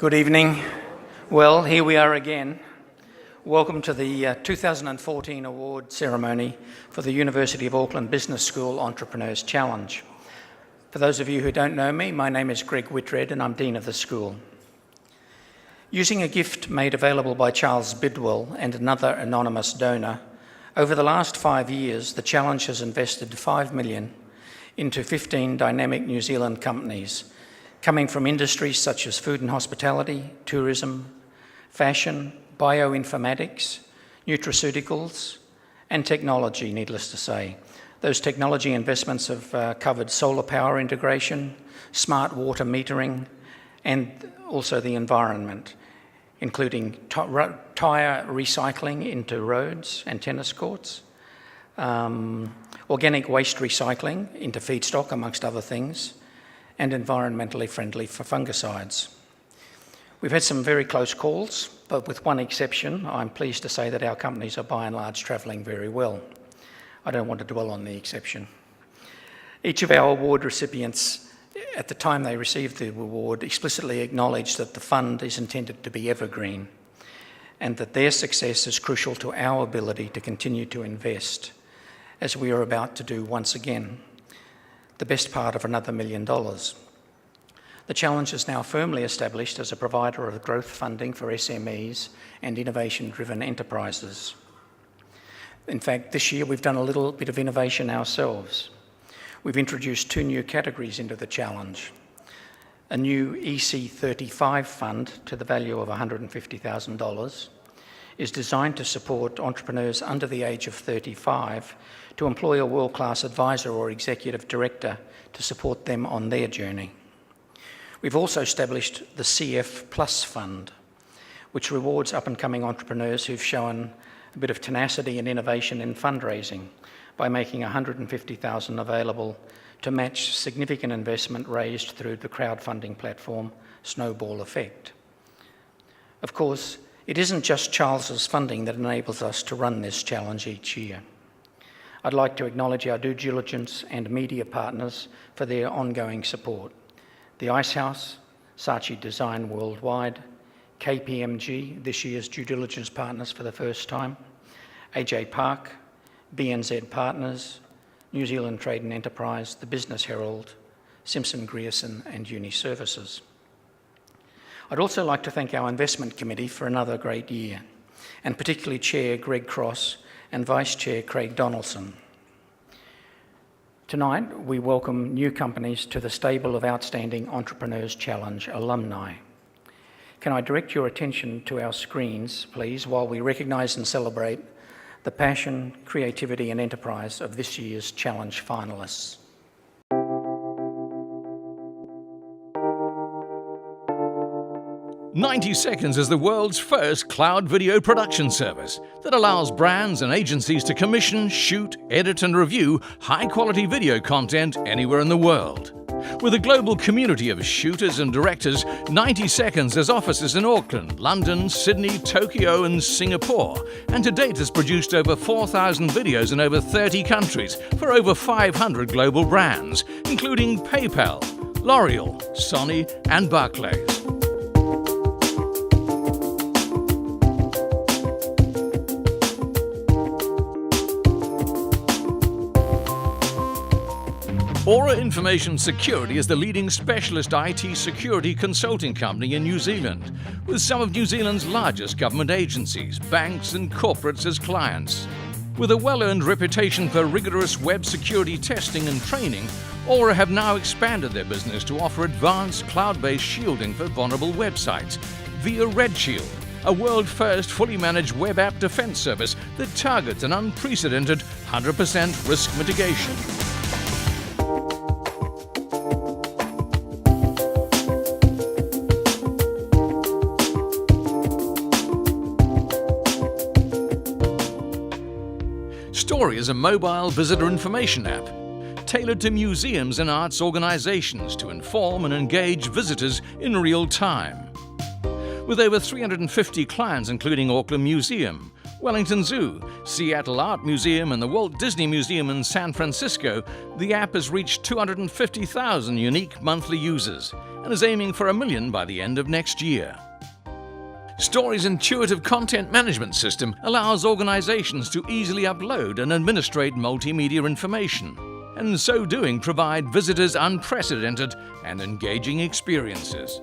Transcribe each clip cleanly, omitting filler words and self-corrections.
Good evening. Well, here we are again. Welcome to the 2014 award ceremony for the University of Auckland Business School Entrepreneurs Challenge. For those of you who don't know me, my name is Greg Whitred and I'm Dean of the school. Using a gift made available by Charles Bidwell and another anonymous donor, over the last 5 years, the Challenge has invested $5 million into 15 dynamic New Zealand companies, coming from industries such as food and hospitality, tourism, fashion, bioinformatics, nutraceuticals, and technology, needless to say. Those technology investments have covered solar power integration, smart water metering, and also the environment, including tyre recycling into roads and tennis courts, organic waste recycling into feedstock, amongst other things, and environmentally friendly for fungicides. We've had some very close calls, but with one exception, I'm pleased to say that our companies are by and large travelling very well. I don't want to dwell on the exception. Each of our award recipients, at the time they received the award, explicitly acknowledged that the fund is intended to be evergreen and that their success is crucial to our ability to continue to invest, as we are about to do once again, the best part of another $1 million. The Challenge is now firmly established as a provider of growth funding for SMEs and innovation-driven enterprises. In fact, this year we've done a little bit of innovation ourselves. We've introduced 2 new categories into the Challenge. A new EC35 fund to the value of $150,000 is designed to support entrepreneurs under the age of 35 to employ a world-class advisor or executive director to support them on their journey. We've also established the CF Plus Fund, which rewards up-and-coming entrepreneurs who've shown a bit of tenacity and innovation in fundraising by making $150,000 available to match significant investment raised through the crowdfunding platform Snowball Effect. Of course, it isn't just Charles's funding that enables us to run this challenge each year. I'd like to acknowledge our due diligence and media partners for their ongoing support. The Ice House, Saatchi Design Worldwide, KPMG, this year's due diligence partners for the first time, AJ Park, BNZ Partners, New Zealand Trade and Enterprise, the Business Herald, Simpson Grierson and Uni Services. I'd also like to thank our investment committee for another great year, and particularly Chair Greg Cross and Vice Chair Craig Donaldson. Tonight, we welcome new companies to the stable of outstanding Entrepreneurs Challenge alumni. Can I direct your attention to our screens, please, while we recognise and celebrate the passion, creativity and enterprise of this year's Challenge finalists. Ninety Seconds is the world's first cloud video production service that allows brands and agencies to commission, shoot, edit and review high-quality video content anywhere in the world. With a global community of shooters and directors, 90 Seconds has offices in Auckland, London, Sydney, Tokyo and Singapore, and to date has produced over 4,000 videos in over 30 countries for over 500 global brands, including PayPal, L'Oreal, Sony and Barclays. Aura Information Security is the leading specialist IT security consulting company in New Zealand, with some of New Zealand's largest government agencies, banks and corporates as clients. With a well-earned reputation for rigorous web security testing and training, Aura have now expanded their business to offer advanced cloud-based shielding for vulnerable websites via RedShield, a world-first fully managed web app defense service that targets an unprecedented 100% risk mitigation. Story is a mobile visitor information app tailored to museums and arts organisations to inform and engage visitors in real time. With over 350 clients including Auckland Museum, Wellington Zoo, Seattle Art Museum and the Walt Disney Museum in San Francisco, the app has reached 250,000 unique monthly users and is aiming for 1 million by the end of next year. Story's intuitive content management system allows organizations to easily upload and administrate multimedia information, and in so doing provide visitors unprecedented and engaging experiences.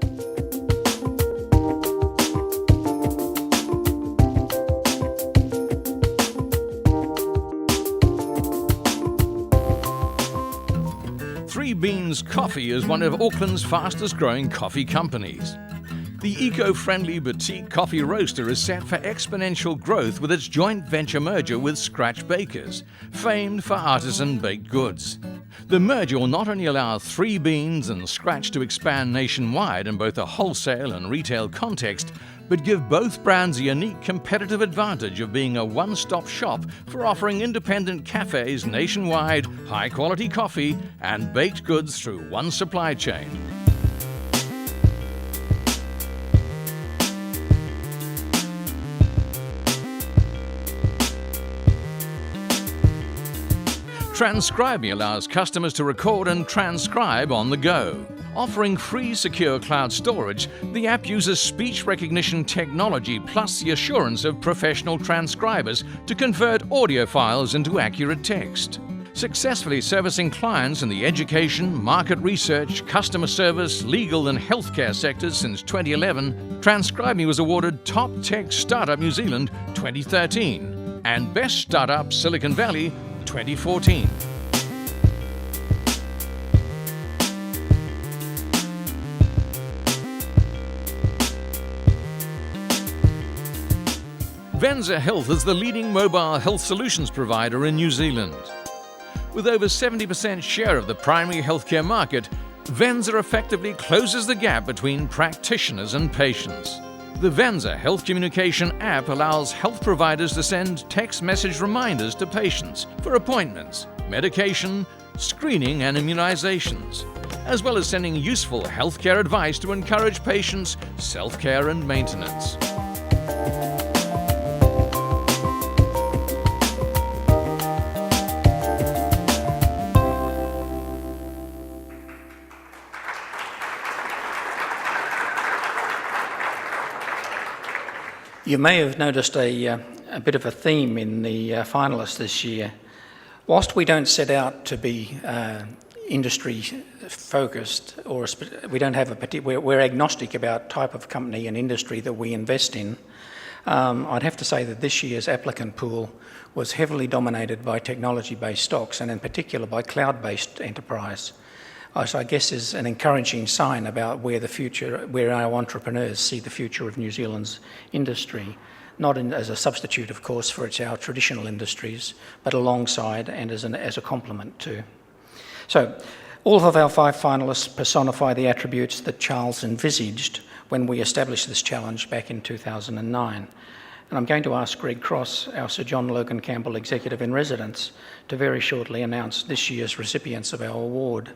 Three Beans Coffee is one of Auckland's fastest growing coffee companies. The eco-friendly boutique coffee roaster is set for exponential growth with its joint venture merger with Scratch Bakers, famed for artisan baked goods. The merger will not only allow Three Beans and Scratch to expand nationwide in both a wholesale and retail context, but give both brands a unique competitive advantage of being a one-stop shop for offering independent cafes nationwide high-quality coffee and baked goods through one supply chain. TranscribeMe allows customers to record and transcribe on the go. Offering free secure cloud storage, the app uses speech recognition technology plus the assurance of professional transcribers to convert audio files into accurate text. Successfully servicing clients in the education, market research, customer service, legal and healthcare sectors since 2011, TranscribeMe was awarded Top Tech Startup New Zealand 2013 and Best Startup Silicon Valley 2014. Venza Health is the leading mobile health solutions provider in New Zealand. With over 70% share of the primary healthcare market, Venza effectively closes the gap between practitioners and patients. The Venza Health Communication app allows health providers to send text message reminders to patients for appointments, medication, screening and immunizations, as well as sending useful healthcare advice to encourage patients' self-care and maintenance. You may have noticed a bit of a theme in the finalists this year. Whilst we don't set out to be industry focused, or we don't have a particular, we're agnostic about type of company and industry that we invest in. I'd have to say that this year's applicant pool was heavily dominated by technology-based stocks, and in particular by cloud-based enterprise. So I guess is an encouraging sign about where our entrepreneurs see the future of New Zealand's industry, not as a substitute, of course, for our traditional industries, but alongside and as a complement to. So all of our 5 finalists personify the attributes that Charles envisaged when we established this challenge back in 2009. And I'm going to ask Greg Cross, our Sir John Logan Campbell Executive in Residence, to very shortly announce this year's recipients of our award.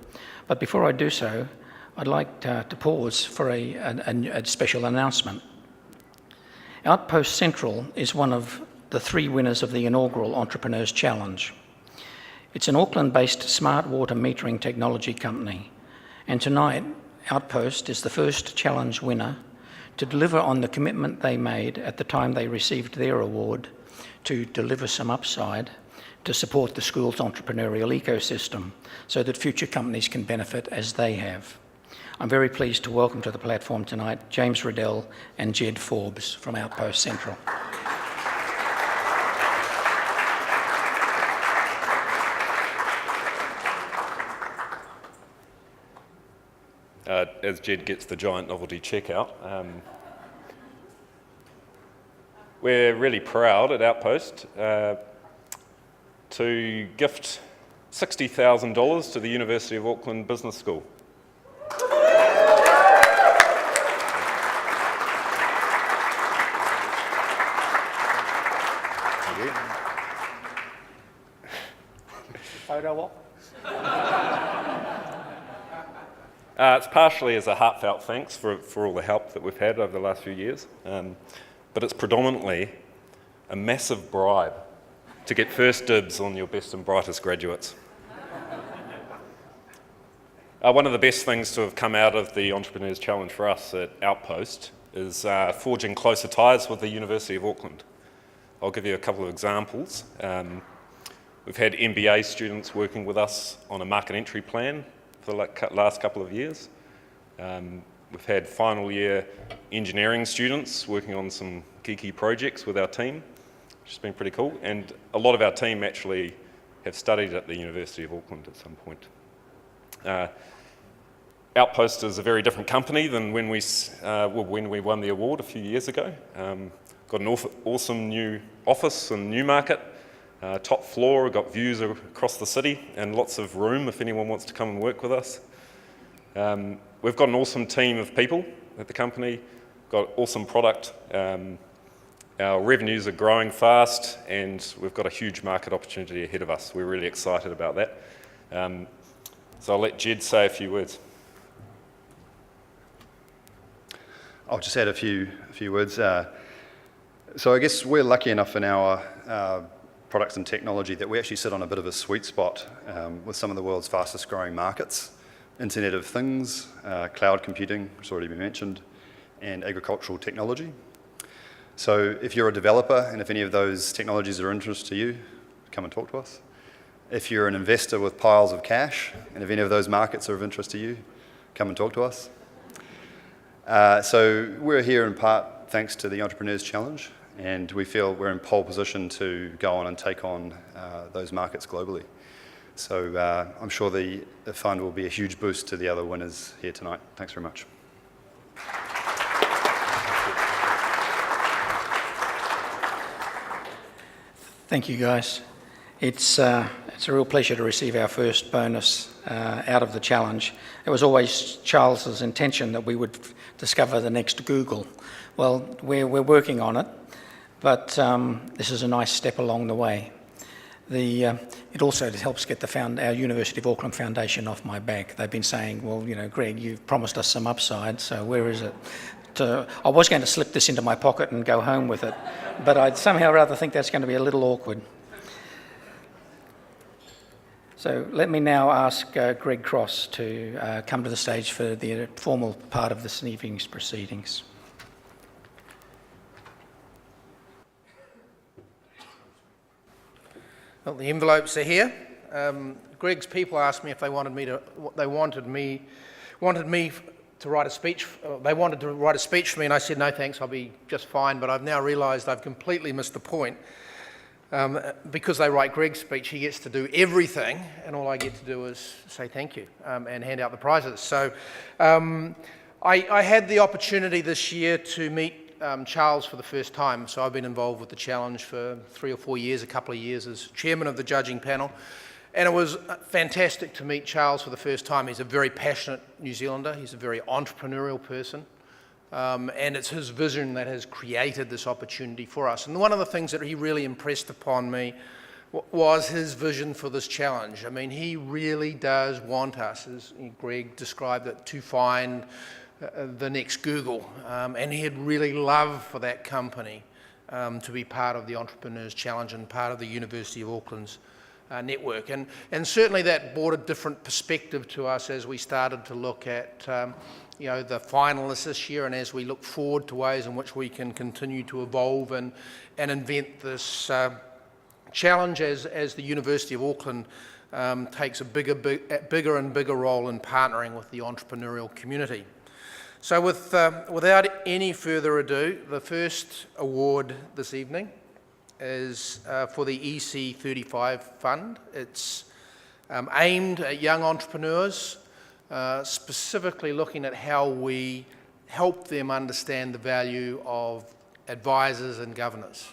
But before I do so, I'd like to pause for a special announcement. Outpost Central is one of the 3 winners of the inaugural Entrepreneurs Challenge. It's an Auckland-based smart water metering technology company, and tonight Outpost is the first challenge winner to deliver on the commitment they made at the time they received their award to deliver some upside to support the school's entrepreneurial ecosystem so that future companies can benefit as they have. I'm very pleased to welcome to the platform tonight James Riddell and Jed Forbes from Outpost Central. As Jed gets the giant novelty checkout, we're really proud at Outpost to gift $60,000 to the University of Auckland Business School. Photo op? It's partially as a heartfelt thanks for all the help that we've had over the last few years, but it's predominantly a massive bribe to get first dibs on your best and brightest graduates. One of the best things to have come out of the Entrepreneurs Challenge for us at Outpost is forging closer ties with the University of Auckland. I'll give you a couple of examples. We've had MBA students working with us on a market entry plan for the last couple of years. We've had final year engineering students working on some geeky projects with our team, which has been pretty cool. And a lot of our team actually have studied at the University of Auckland at some point. Outpost is a very different company than when we won the award a few years ago. Got an awesome new office in Newmarket, top floor, got views across the city and lots of room if anyone wants to come and work with us. We've got an awesome team of people at the company, got awesome product. Our revenues are growing fast and we've got a huge market opportunity ahead of us. We're really excited about that. So I'll let Jed say a few words. I'll just add a few words. So I guess we're lucky enough in our products and technology that we actually sit on a bit of a sweet spot with some of the world's fastest growing markets. Internet of Things, cloud computing, which has already been mentioned, and agricultural technology. So if you're a developer and if any of those technologies are of interest to you, come and talk to us. If you're an investor with piles of cash and if any of those markets are of interest to you, come and talk to us. So we're here in part thanks to the Entrepreneurs Challenge, and we feel we're in pole position to go on and take on those markets globally. So I'm sure the fund will be a huge boost to the other winners here tonight. Thanks very much. Thank you, guys. It's a real pleasure to receive our first bonus out of the challenge. It was always Charles's intention that we would discover the next Google. Well, we're working on it, but this is a nice step along the way. It also helps get our University of Auckland Foundation off my back. They've been saying, well, you know, Greg, you've promised us some upside, so where is it? I was going to slip this into my pocket and go home with it, but I'd somehow rather think that's going to be a little awkward. So let me now ask Greg Cross to come to the stage for the formal part of this evening's proceedings. Well, the envelopes are here. Greg's people asked me if they wanted me to write a speech. They wanted to write a speech for me, and I said no thanks, I'll be just fine. But I've now realised I've completely missed the point. Because they write Greg's speech, he gets to do everything, and all I get to do is say thank you and hand out the prizes. So I had the opportunity this year to meet Charles for the first time. So I've been involved with the challenge for 3 or 4 years, a couple of years as chairman of the judging panel. And it was fantastic to meet Charles for the first time. He's a very passionate New Zealander. He's a very entrepreneurial person. And it's his vision that has created this opportunity for us. And one of the things that he really impressed upon me was his vision for this challenge. I mean, he really does want us, as Greg described it, to find the next Google. And he'd really love for that company to be part of the Entrepreneurs Challenge and part of the University of Auckland's network. And certainly that brought a different perspective to us as we started to look at the finalists this year, and as we look forward to ways in which we can continue to evolve and invent this challenge as the University of Auckland takes a bigger and bigger role in partnering with the entrepreneurial community. So without any further ado, the first award this evening is for the EC35 Fund. It's aimed at young entrepreneurs, specifically looking at how we help them understand the value of advisors and governance.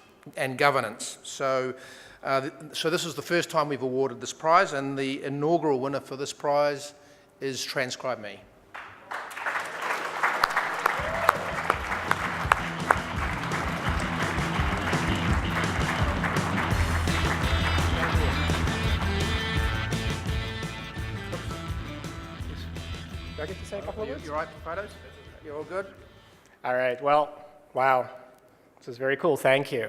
So this is the first time we've awarded this prize, and the inaugural winner for this prize is Transcribe Me. Do I get to say a couple of words? You all right for photos? You're all good? All right, well, wow. This is very cool, thank you.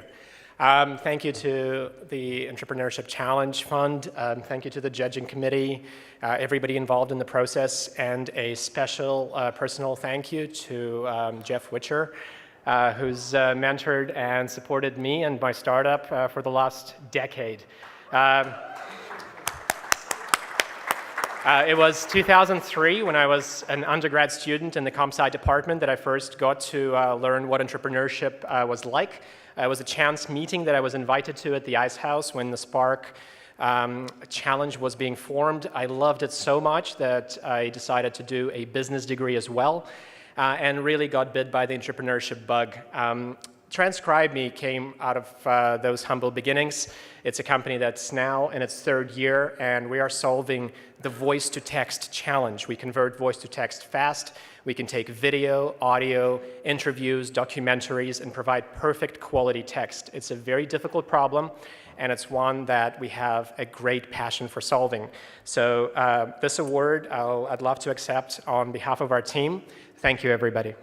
Thank you to the Entrepreneurship Challenge Fund. Thank you to the judging committee, everybody involved in the process, and a special personal thank you to Jeff Witcher, who's mentored and supported me and my startup for the last decade. It was 2003 when I was an undergrad student in the comp sci department that I first got to learn what entrepreneurship was like. It was a chance meeting that I was invited to at the Ice House when the Spark challenge was being formed. I loved it so much that I decided to do a business degree as well, and really got bit by the entrepreneurship bug. Transcribe Me came out of those humble beginnings. It's a company that's now in its third year, and we are solving the voice-to-text challenge. We convert voice-to-text fast. We can take video, audio, interviews, documentaries, and provide perfect quality text. It's a very difficult problem, and it's one that we have a great passion for solving. So this award I'd love to accept on behalf of our team. Thank you, everybody.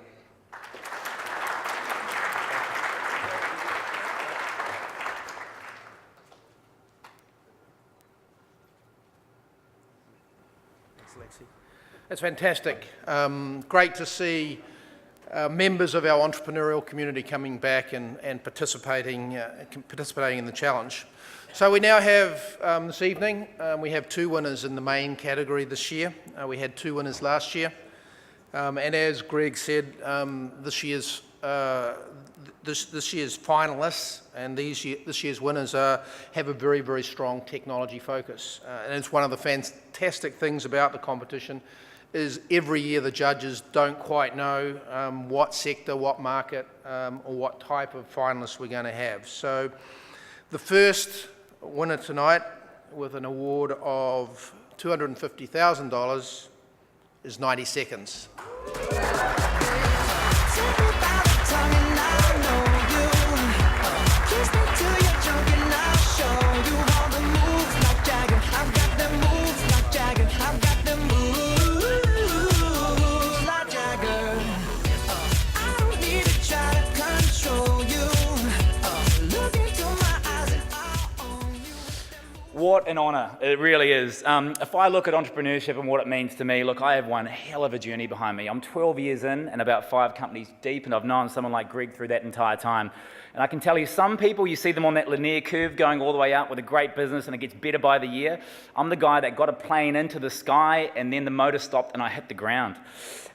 It's fantastic. Great to see members of our entrepreneurial community coming back and participating in the challenge. So we now have, this evening, we have 2 winners in the main category this year. We had 2 winners last year. And as Greg said, this year's finalists and this year's winners have a very, very strong technology focus. And it's one of the fantastic things about the competition is every year the judges don't quite know what sector, what market, or what type of finalists we're going to have. So the first winner tonight with an award of $250,000 is 90 Seconds. What an honour, it really is. If I look at entrepreneurship and what it means to me, look, I have one hell of a journey behind me. I'm 12 years in and about 5 companies deep, and I've known someone like Greg through that entire time. And I can tell you, some people, you see them on that linear curve going all the way up with a great business and it gets better by the year. I'm the guy that got a plane into the sky and then the motor stopped and I hit the ground.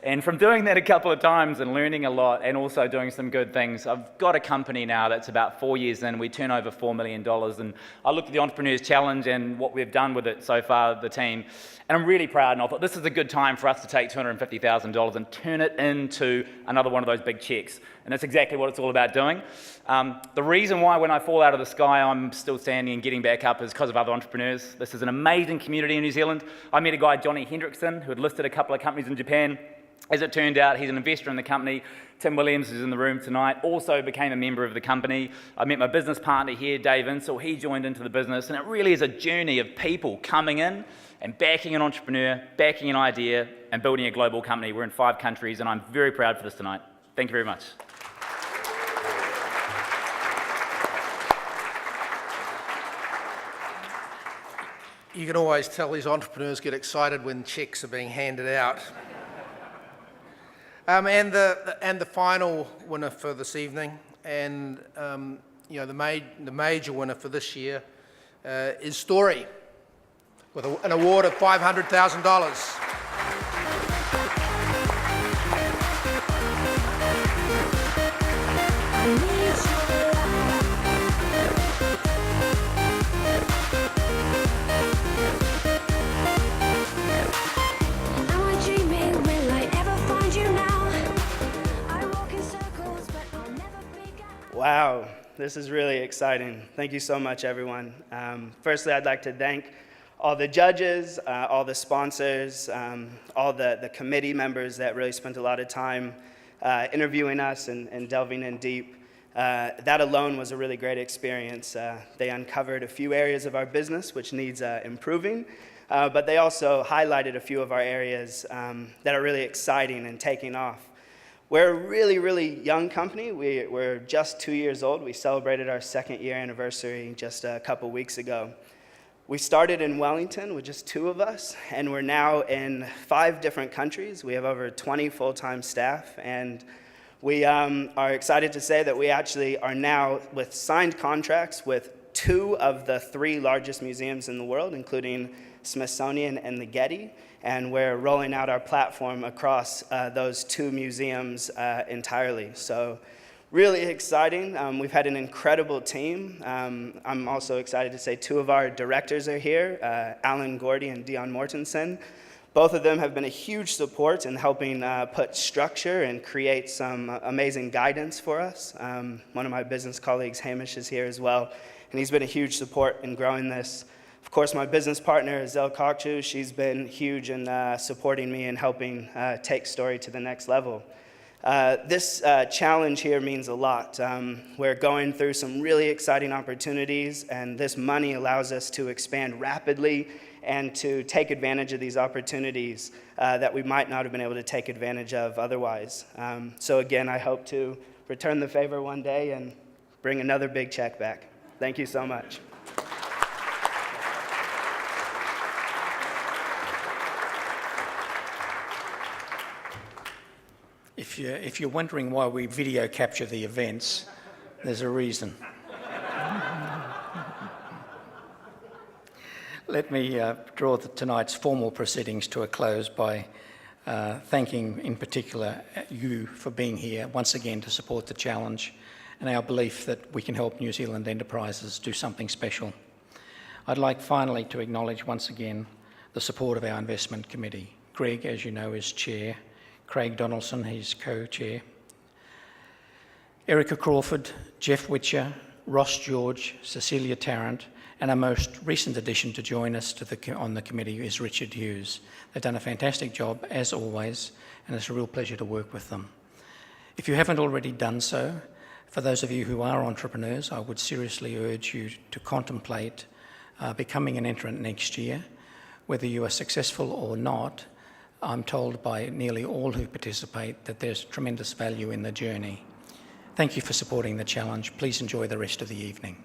And from doing that a couple of times and learning a lot and also doing some good things, I've got a company now that's about 4 years in. We turn over $4 million. And I looked at the Entrepreneurs Challenge and what we've done with it so far, the team, and I'm really proud. And I thought this is a good time for us to take $250,000 and turn it into another one of those big checks. And that's exactly what it's all about doing. The reason why when I fall out of the sky I'm still standing and getting back up is because of other entrepreneurs. This is an amazing community in New Zealand. I met a guy, Johnny Hendrickson, who had listed a couple of companies in Japan. As it turned out, he's an investor in the company. Tim Williams is in the room tonight, also became a member of the company. I met my business partner here, Dave Insel. He joined into the business, and it really is a journey of people coming in and backing an entrepreneur, backing an idea, and building a global company. We're in 5 countries, and I'm very proud for this tonight. Thank you very much. You can always tell these entrepreneurs get excited when checks are being handed out. And the final winner for this evening, and the major winner for this year is Story, with an award of $500,000. Wow, this is really exciting. Thank you so much, everyone. Firstly, I'd like to thank all the judges, all the sponsors, all the committee members that really spent a lot of time interviewing us and delving in deep. That alone was a really great experience. They uncovered a few areas of our business which needs improving, but they also highlighted a few of our areas that are really exciting and taking off. We're a really, really young company. We're just 2 years old. We celebrated our 2nd year anniversary just a couple weeks ago. We started in Wellington with just 2 of us, and we're now in 5 different countries. We have over 20 full-time staff, and we are excited to say that we actually are now with signed contracts with 2 of the 3 largest museums in the world, including Smithsonian and the Getty, and we're rolling out our platform across those 2 museums entirely. So really exciting. We've had an incredible team. I'm also excited to say 2 of our directors are here, Alan Gordy and Dion Mortensen. Both of them have been a huge support in helping put structure and create some amazing guidance for us. One of my business colleagues, Hamish, is here as well, and he's been a huge support in growing this. Of course, my business partner, Zell Kokchu, she's been huge in supporting me and helping take Story to the next level. This challenge here means a lot. We're going through some really exciting opportunities, and this money allows us to expand rapidly and to take advantage of these opportunities that we might not have been able to take advantage of otherwise. So again, I hope to return the favor one day and bring another big check back. Thank you so much. If you're wondering why we video capture the events, there's a reason. Let me draw tonight's formal proceedings to a close by thanking in particular you for being here once again to support the challenge and our belief that we can help New Zealand enterprises do something special. I'd like finally to acknowledge once again the support of our investment committee. Greg, as you know, is chair. Craig Donaldson, he's co-chair. Erica Crawford, Jeff Witcher, Ross George, Cecilia Tarrant, and our most recent addition to join us on the committee is Richard Hughes. They've done a fantastic job, as always, and it's a real pleasure to work with them. If you haven't already done so, for those of you who are entrepreneurs, I would seriously urge you to contemplate becoming an entrant next year. Whether you are successful or not, I'm told by nearly all who participate that there's tremendous value in the journey. Thank you for supporting the challenge. Please enjoy the rest of the evening.